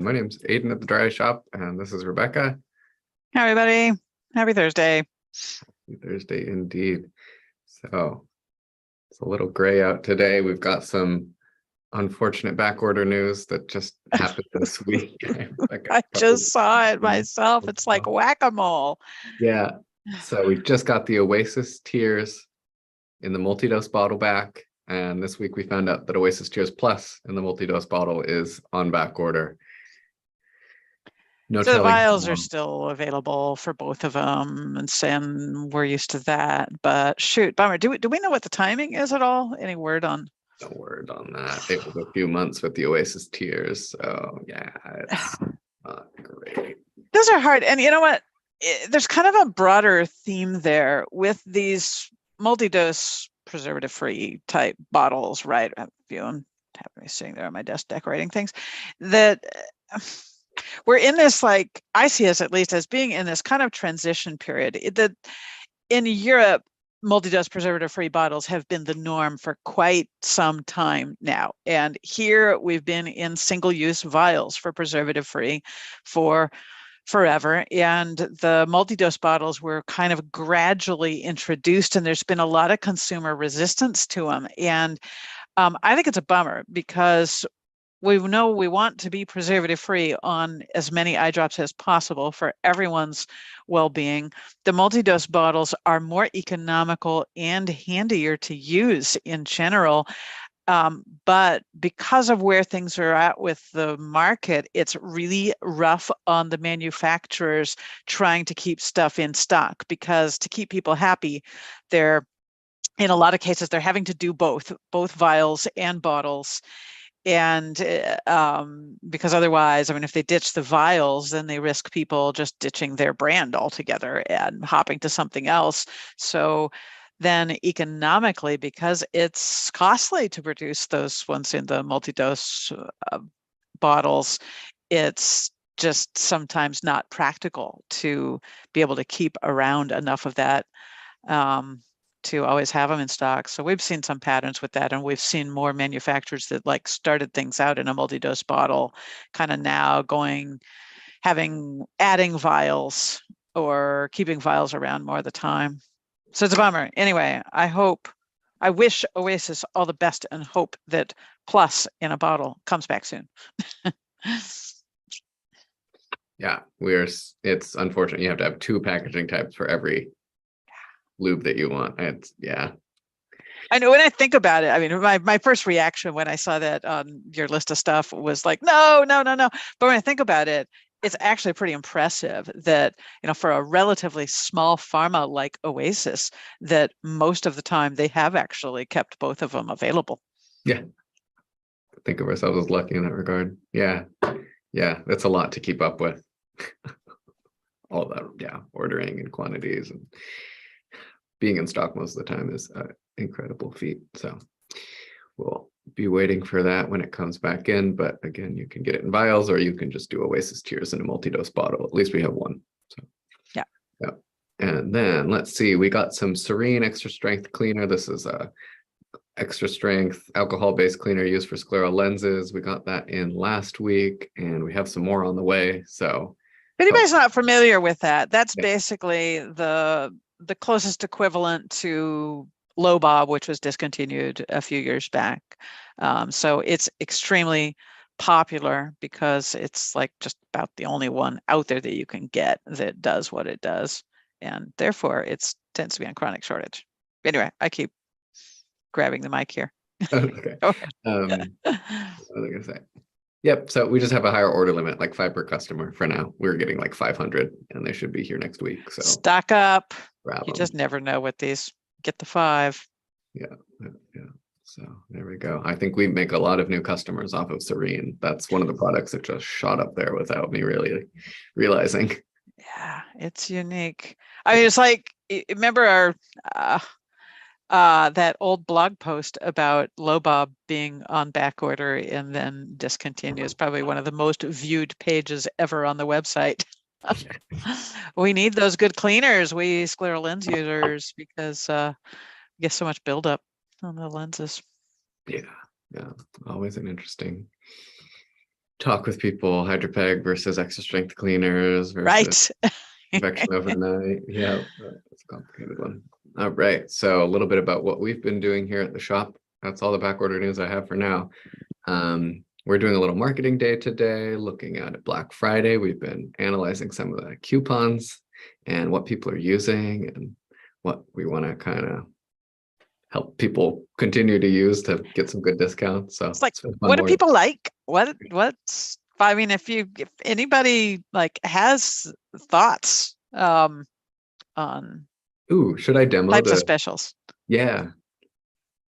My name's Aiden at the Dry Shop, and this is Rebecca. Hi, everybody. Happy Thursday. Thursday indeed. So it's a little gray out today. We've got some unfortunate backorder news that just happened this week. I just saw it myself. It's like whack-a-mole. Yeah. So we just got the Oasis Tears in the multi-dose bottle back. And this week we found out that Oasis Tears Plus in the multi-dose bottle is on back order. So the vials are still available for both of them, and we're used to that. But shoot, bummer. Do we know what the timing is at all? Any word on? No word on that. It was a few months with the Oasis Tears, so yeah, it's not great. Those are hard, and you know what? There's kind of a broader theme there with these multi-dose preservative-free type bottles, right? I have a few of them happening sitting there on my desk decorating things. That we're in this, like, I see us at least as being in this kind of transition period. That in Europe, multi-dose preservative-free bottles have been the norm for quite some time now. And here we've been in single-use vials for preservative-free for forever. And the multi-dose bottles were kind of gradually introduced, and there's been a lot of consumer resistance to them. And I think it's a bummer because we know we want to be preservative-free on as many eye drops as possible for everyone's well-being. The multi-dose bottles are more economical and handier to use in general. But because of where things are at with the market, it's really rough on the manufacturers trying to keep stuff in stock, because to keep people happy, they're, in a lot of cases, they're having to do both vials and bottles. And because otherwise, I mean, if they ditch the vials, then they risk people just ditching their brand altogether and hopping to something else. So then economically, because it's costly to produce those ones in the multi-dose bottles, it's just sometimes not practical to be able to keep around enough of that to always have them in stock. So we've seen some patterns with that, and we've seen more manufacturers that like started things out in a multi-dose bottle kind of now adding vials or keeping vials around more of the time. So it's a bummer. Anyway, I wish Oasis all the best and hope that Plus in a bottle comes back soon. Yeah, it's unfortunate. You have to have two packaging types for every lube that you want. Yeah. I know, when I think about it, I mean, my first reaction when I saw that on your list of stuff was like, no. But when I think about it, it's actually pretty impressive that, for a relatively small pharma like Oasis, that most of the time they have actually kept both of them available. Yeah. Think of ourselves as lucky in that regard. Yeah. Yeah. That's a lot to keep up with. All that, yeah, ordering and quantities and being in stock most of the time is an incredible feat. So we'll be waiting for that when it comes back in. But again, you can get it in vials, or you can just do Oasis Tears in a multi-dose bottle. At least we have one. So yeah. And then let's see, we got some Serene extra strength cleaner. This is a extra strength alcohol-based cleaner used for scleral lenses. We got that in last week, and we have some more on the way. So if anybody's not familiar with that, that's basically the closest equivalent to Lobob, which was discontinued a few years back. So it's extremely popular because it's like just about the only one out there that you can get that does what it does. And therefore, it tends to be on chronic shortage. Anyway, I keep grabbing the mic here. Okay. What was I gonna say? Yep. So we just have a higher order limit, like 5 per customer for now. We're getting like 500, and they should be here next week. So stock up. Grab you them. Just never know with these. Get the 5. Yeah. So there we go. I think we make a lot of new customers off of Serene. That's one of the products that just shot up there without me really realizing. Yeah, it's unique. I mean, it's like, remember our that old blog post about Lobob being on back order and then discontinued is probably one of the most viewed pages ever on the website. We need those good cleaners, we scleral lens users, because we get so much buildup on the lenses. Yeah, always an interesting talk with people, Hydropeg versus extra strength cleaners versus Right. convection overnight. Yeah, that's a complicated one. All right, so a little bit about what we've been doing here at the shop. That's all the backorder news I have for now. We're doing a little marketing day today, looking at Black Friday. We've been analyzing some of the coupons and what people are using and what we want to kind of help people continue to use to get some good discounts. So It's like, it's been fun what do morning. people like? What's, I mean, if anybody like has thoughts on Ooh, should I demo types of the? specials. Yeah,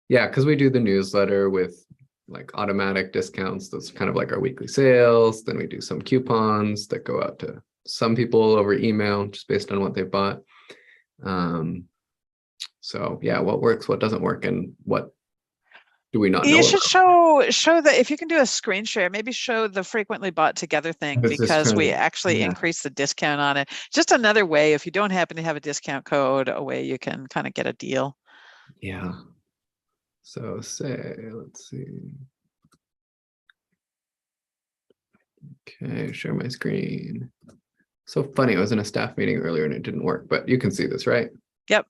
yeah, because we do the newsletter with like automatic discounts. That's kind of like our weekly sales. Then we do some coupons that go out to some people over email, just based on what they bought. So yeah, what works, what doesn't work, and what do we not know You should about? show that if you can do a screen share, maybe show the frequently bought together thing, I was just because trying we to, actually yeah, increase the discount on it. Just another way, if you don't happen to have a discount code, a way you can kind of get a deal. yeah. So say, let's see. Okay, share my screen. So funny, I was in a staff meeting earlier and it didn't work, but you can see this, right? Yep.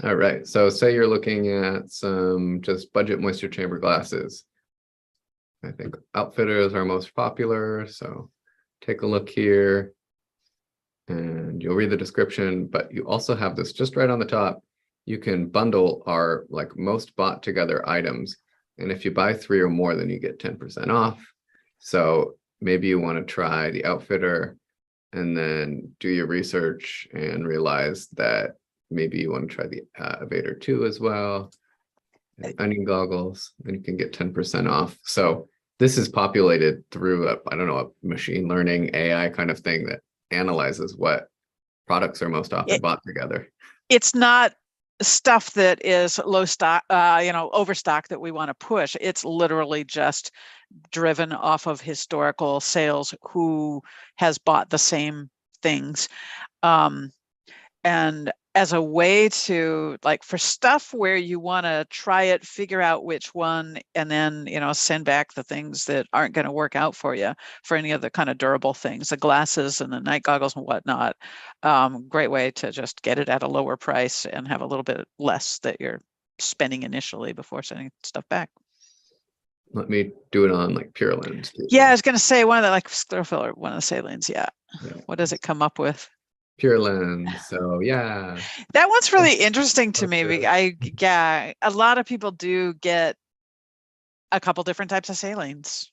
All right, so say you're looking at some just budget moisture chamber glasses. I think Outfitter is our most popular, so take a look here. And you'll read the description, but you also have this just right on the top. You can bundle our like most bought together items. And if you buy 3 or more, then you get 10% off. So maybe you want to try the Outfitter and then do your research and realize that maybe you want to try the Evader 2 as well. And onion goggles, and you can get 10% off. So this is populated through a, I don't know, a machine learning AI kind of thing that analyzes what products are most often bought together. It's not stuff that is low stock, overstock that we want to push. It's literally just driven off of historical sales, who has bought the same things. And as a way to, like, for stuff where you want to try it, figure out which one, and then, send back the things that aren't going to work out for you, for any of the kind of durable things, the glasses and the night goggles and whatnot. Great way to just get it at a lower price and have a little bit less that you're spending initially before sending stuff back. Let me do it on like Pure Lens. Yeah, I was going to say one of the, like, sclerophil, one of the salines. Yeah. What does it come up with? Pure Lens. So yeah. That one's really interesting to me. Okay. A lot of people do get a couple different types of salines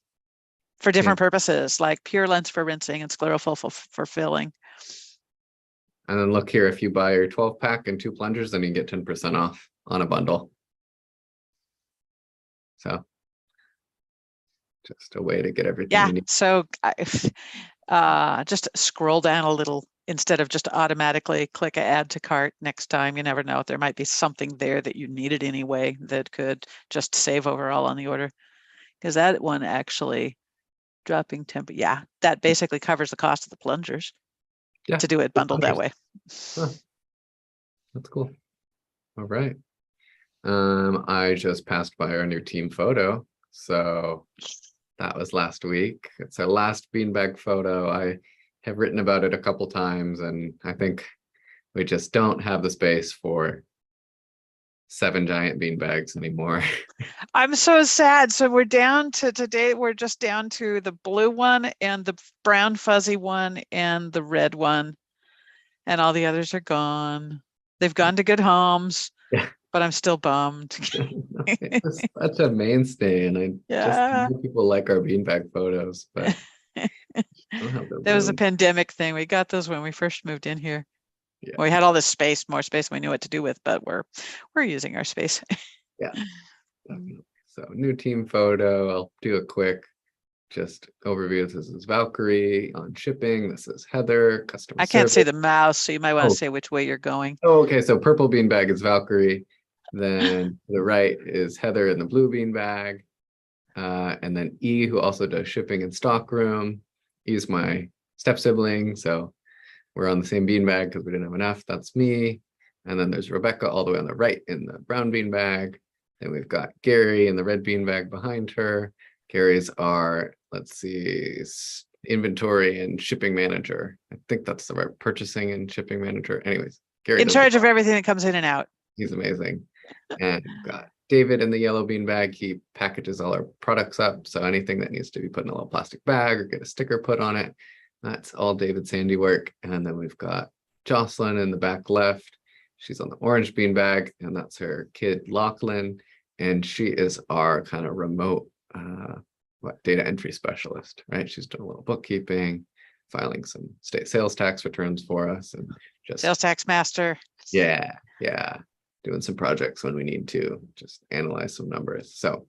for different purposes, like Pure Lens for rinsing and sclerophil for filling. And then look here, if you buy your 12 pack and 2 plungers, then you get 10% off on a bundle. So just a way to get everything you need. So just scroll down a little instead of just automatically click add to cart next time. You never know, there might be something there that you needed anyway that could just save overall on the order. Because that one actually dropping temper, that basically covers the cost of the plungers. Yeah, to do it bundled that way. Huh. That's cool. All right. I just passed by our new team photo. So that was last week. It's our last beanbag photo. I have written about it a couple times, and I think we just don't have the space for 7 giant beanbags anymore. I'm so sad. So we're down to today. We're just down to the blue one and the brown fuzzy one and the red one. And all the others are gone. They've gone to good homes. Yeah. But I'm still bummed. It's such a mainstay, and I just know people like our beanbag photos, but that was a pandemic thing. We got those when we first moved in here. Yeah. We had all this space, more space we knew what to do with, but we're using our space. Yeah, definitely. So new team photo. I'll do a quick just overview. This is Valkyrie on shipping. This is Heather, customer I can't service. see the mouse, so you might want to say which way you're going. Oh, okay. So purple beanbag is Valkyrie. Then to the right is Heather in the blue beanbag. And then E, who also does shipping and stockroom. E's my step sibling, so we're on the same beanbag because we didn't have enough. That's me. And then there's Rebecca all the way on the right in the brown beanbag. Then we've got Gary in the red beanbag behind her. Gary's our let's see, inventory and shipping manager. I think that's the right purchasing and shipping manager. Anyways, Gary In does charge it of all. everything that comes in and out. He's amazing. And got David in the yellow bean bag. He packages all our products up. So anything that needs to be put in a little plastic bag or get a sticker put on it, that's all David's handiwork. And then we've got Jocelyn in the back left. She's on the orange bean bag, and that's her kid Lachlan. And she is our kind of remote data entry specialist, right? She's doing a little bookkeeping, filing some state sales tax returns for us, and just Sales tax master. yeah, doing some projects when we need to just analyze some numbers. So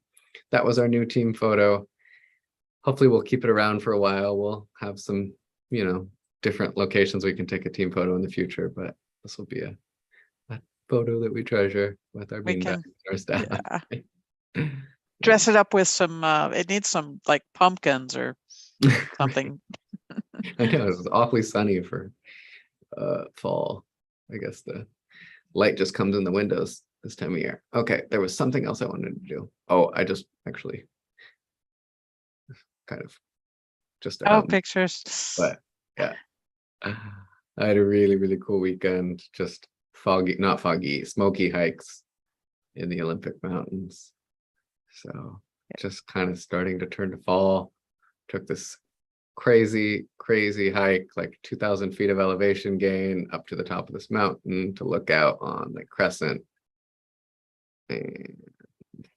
that was our new team photo. Hopefully we'll keep it around for a while. We'll have some, different locations we can take a team photo in the future, but this will be a photo that we treasure with our We beanbag, can, our staff. yeah. Dress it up with some, it needs some like pumpkins or something. I know it's awfully sunny for fall. I guess the light just comes in the windows this time of year. Okay, there was something else I wanted to do. Oh, I just actually kind of just Oh, pictures. but yeah, I had a really, really cool weekend. Just not foggy, smoky hikes in the Olympic Mountains. So just kind of starting to turn to fall. Took this crazy hike, like 2,000 feet of elevation gain up to the top of this mountain to look out on the crescent. And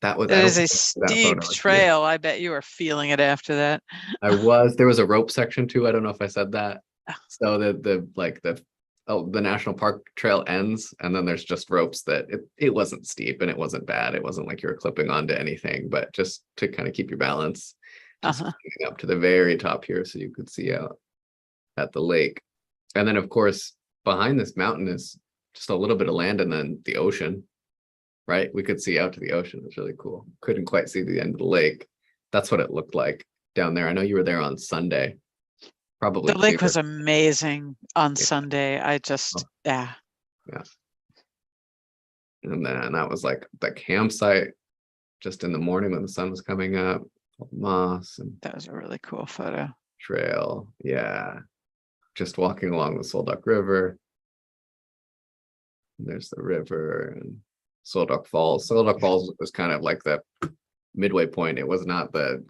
that was It is a steep trail. I bet you were feeling it after that. There was a rope section too. I don't know if I said that. So the national park trail ends, and then there's just ropes that it wasn't steep and it wasn't bad. It wasn't like you were clipping onto anything, but just to kind of keep your balance. Just up to the very top here so you could see out at the lake. And then of course behind this mountain is just a little bit of land and then the ocean, right? We could see out to the ocean. It was really cool. Couldn't quite see the end of the lake. That's what it looked like down there. I know you were there on Sunday. Probably the lake was amazing on Sunday. I just yeah. And then that was like the campsite just in the morning when the sun was coming up. Moss, and that was a really cool photo. Trail, yeah. Just walking along the Solduck River. And there's the river and Solduck Falls. Solduck Falls was kind of like the midway point. It was not the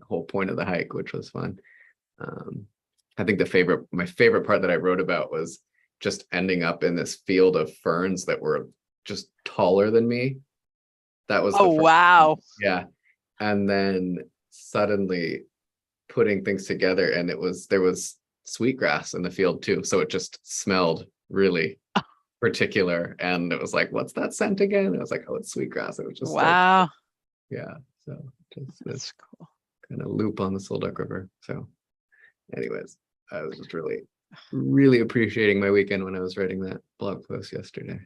whole point of the hike, which was fun. I think my favorite part that I wrote about was just ending up in this field of ferns that were just taller than me. That was wow. Yeah. And then suddenly putting things together, and there was sweetgrass in the field too. So it just smelled really particular. And it was like, what's that scent again? And I was like, oh, it's sweetgrass. It was just wow. Yeah. So just that's cool. Kind of loop on the Solduck River. So anyways, I was just really, really appreciating my weekend when I was writing that blog post yesterday.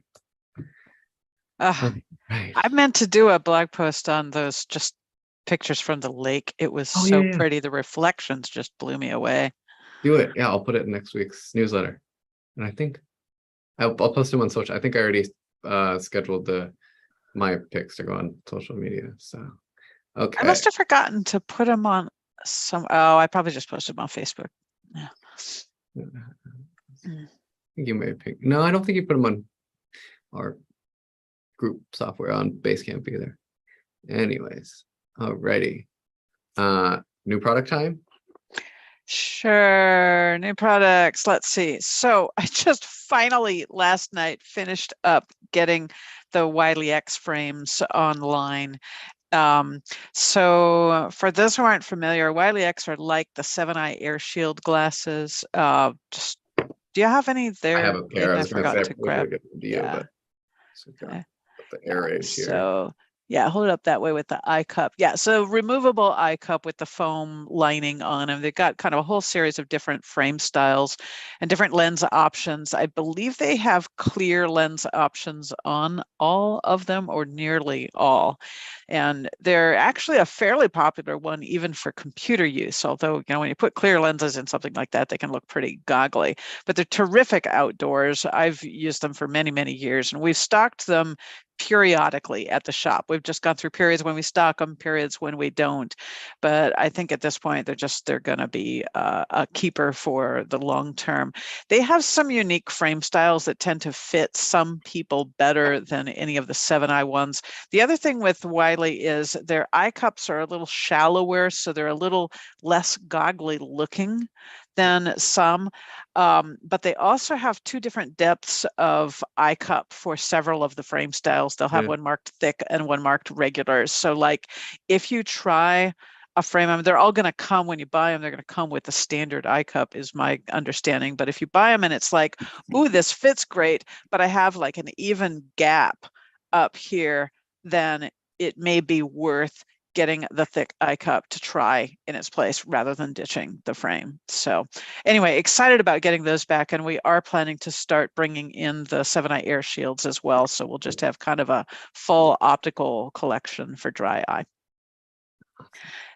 Right. I meant to do a blog post on those just pictures from the lake. It was pretty. The reflections just blew me away. Do it. Yeah, I'll put it in next week's newsletter. And I think I'll post them on social. I think I already scheduled my pics to go on social media. So okay. I must have forgotten to put them on I probably just posted them on Facebook. Yeah. I think you may have picked. No, I don't think you put them on our group software on Basecamp either. Anyways, alrighty. New product time? Sure. New products. Let's see. So I just finally last night finished up getting the Wiley X frames online. So for those who aren't familiar, Wiley X are like the 7-Eye Air Shield glasses. Do you have any there? I have a pair. I forgot to grab. Yeah. Okay. The air rays here. So yeah, hold it up that way with the eye cup. Yeah, so removable eye cup with the foam lining on them. They've got kind of a whole series of different frame styles and different lens options. I believe they have clear lens options on all of them or nearly all. And they're actually a fairly popular one even for computer use, although when you put clear lenses in something like that, they can look pretty goggly. But they're terrific outdoors. I've used them for many, many years, and we've stocked them periodically at the shop. We've just gone through periods when we stock them, periods when we don't. But I think at this point, they're going to be a keeper for the long term. They have some unique frame styles that tend to fit some people better than any of the 7i ones. The other thing with Wiley is their eye cups are a little shallower, so they're a little less goggly looking than some, but they also have 2 different depths of eye cup for several of the frame styles. They'll have one marked thick and one marked regular. So like if you try a frame, I mean, they're all going to come when you buy them, they're going to come with the standard eye cup is my understanding. But if you buy them and it's like, ooh, this fits great, but I have like an even gap up here, then it may be worth getting the thick eye cup to try in its place rather than ditching the frame. So anyway, excited about getting those back. And we are planning to start bringing in the 7i air shields as well. So we'll just have kind of a full optical collection for dry eye.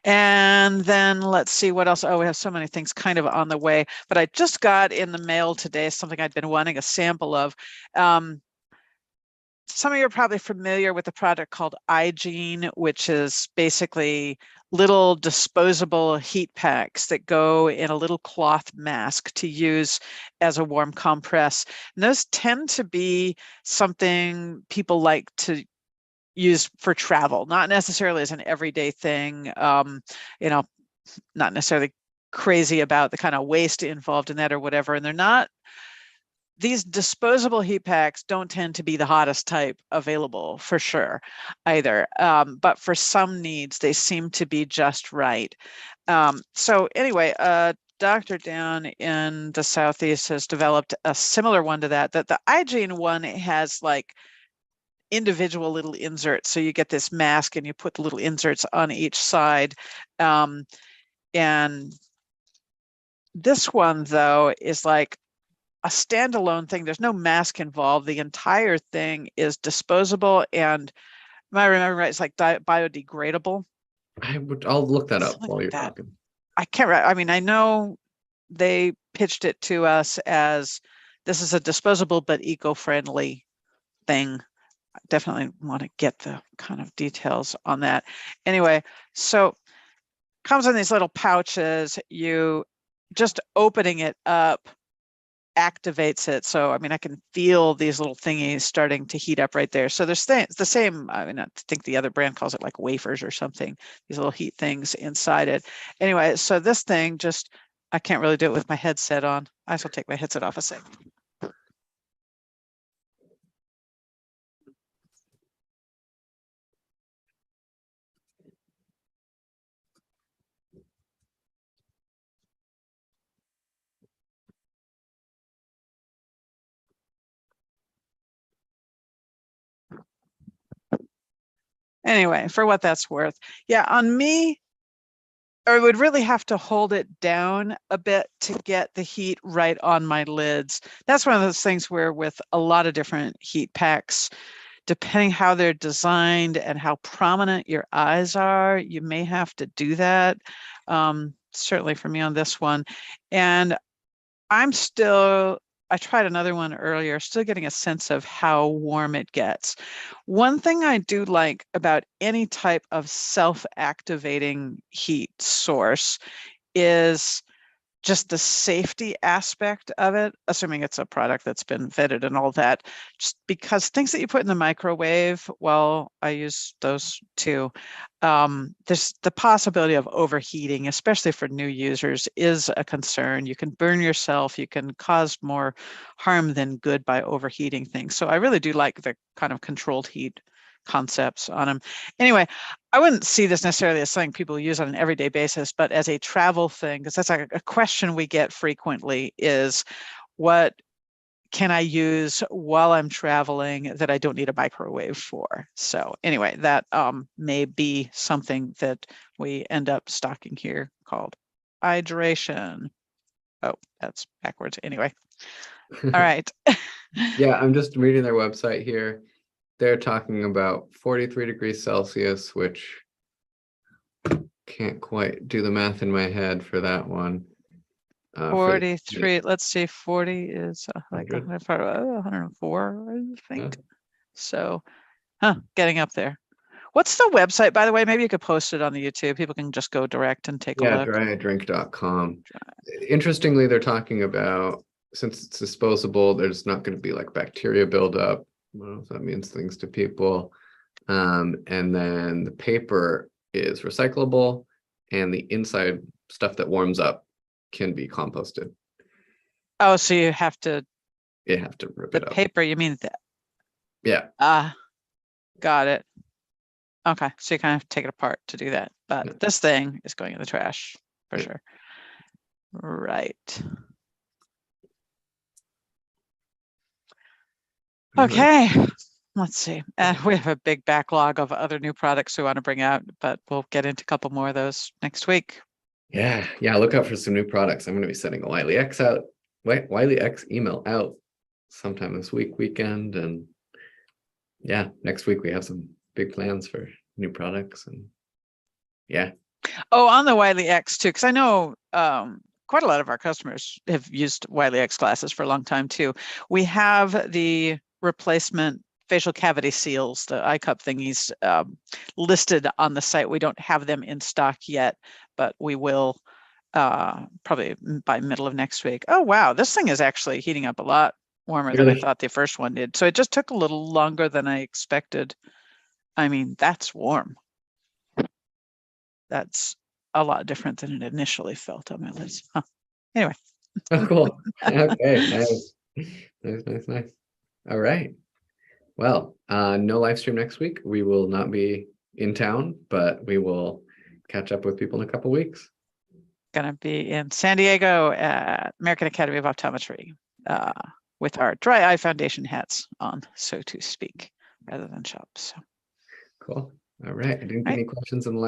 And then let's see what else. Oh, we have so many things kind of on the way, but I just got in the mail today something I'd been wanting a sample of. Some of you are probably familiar with a product called iGene, which is basically little disposable heat packs that go in a little cloth mask to use as a warm compress. And those tend to be something people like to use for travel, not necessarily as an everyday thing, you know, not necessarily crazy about the kind of waste involved in that or whatever. And they're not, these disposable heat packs don't tend to be the hottest type available for sure either. But for some needs, they seem to be just right. So anyway, doctor down in the Southeast has developed a similar one to that, the iGene one has like individual little inserts. So you get this mask and you put the little inserts on each side. And this one though is like a standalone thing. There's no mask involved. The entire thing is disposable, and am I remembering right? It's like biodegradable. I'll look that up Something while like you're that. talking. I can't. I mean, I know they pitched it to us as this is a disposable but eco-friendly thing. I definitely want to get the kind of details on that. Anyway, so comes in these little pouches. You just opening it up activates it. So, I mean, I can feel these little thingies starting to heat up right there. So there's the same, I mean, I think the other brand calls it like wafers or something, these little heat things inside it. Anyway, so this thing just, I can't really do it with my headset on. I shall take my headset off a second. Anyway, for what that's worth. Yeah, on me, I would really have to hold it down a bit to get the heat right on my lids. That's one of those things where with a lot of different heat packs, depending how they're designed and how prominent your eyes are, you may have to do that. Certainly for me on this one. And I tried another one earlier, still getting a sense of how warm it gets. One thing I do like about any type of self-activating heat source is just the safety aspect of it, assuming it's a product that's been vetted and all that, just because things that you put in the microwave, well, I use those too. There's the possibility of overheating, especially for new users, is a concern. You can burn yourself, you can cause more harm than good by overheating things. So I really do like the kind of controlled heat concepts on them. Anyway, I wouldn't see this necessarily as something people use on an everyday basis, but as a travel thing, because that's a question we get frequently is what can I use while I'm traveling that I don't need a microwave for? So anyway, that may be something that we end up stocking here called hydration. Oh, that's backwards. Anyway. All right. Yeah, I'm just reading their website here. They're talking about 43 degrees Celsius, which can't quite do the math in my head for that one. 43, let's see, 40 is like 100. 104, I think. Yeah. So Getting up there. What's the website, by the way? Maybe you could post it on the YouTube. People can just go direct and take a Yeah, look. dryadrink.com. Interestingly, they're talking about, since it's disposable, there's not going to be like bacteria buildup. I don't know if that means things to people. And then the paper is recyclable, and the inside stuff that warms up can be composted. Oh, so you have to, You have to rip the it up. paper, you mean that? Yeah. Got it. Okay, so you kind of take it apart to do that, but Yeah. this thing is going in the trash for Yeah. sure. Right. All right. Okay, let's see. We have a big backlog of other new products we want to bring out, but we'll get into a couple more of those next week. Yeah. Look out for some new products. I'm going to be sending a Wiley X out, Wiley X email out sometime this weekend, and yeah, next week we have some big plans for new products, and yeah. Oh, on the Wiley X too, because I know quite a lot of our customers have used Wiley X glasses for a long time too. We have the replacement facial cavity seals, the eye cup thingies, listed on the site. We don't have them in stock yet, but we will probably by middle of next week. Oh, wow, this thing is actually heating up a lot warmer than I Really? thought the first one did. So it just took a little longer than I expected. I mean, that's warm. That's a lot different than it initially felt on my lips. Huh. Anyway. Oh, cool. Okay, nice. Nice. All right. Well, no live stream next week. We will not be in town, but we will catch up with people in a couple weeks. Gonna be in San Diego at American Academy of Optometry with our dry eye foundation hats on, so to speak, rather than shop. So Cool. All right. I didn't get any questions in the live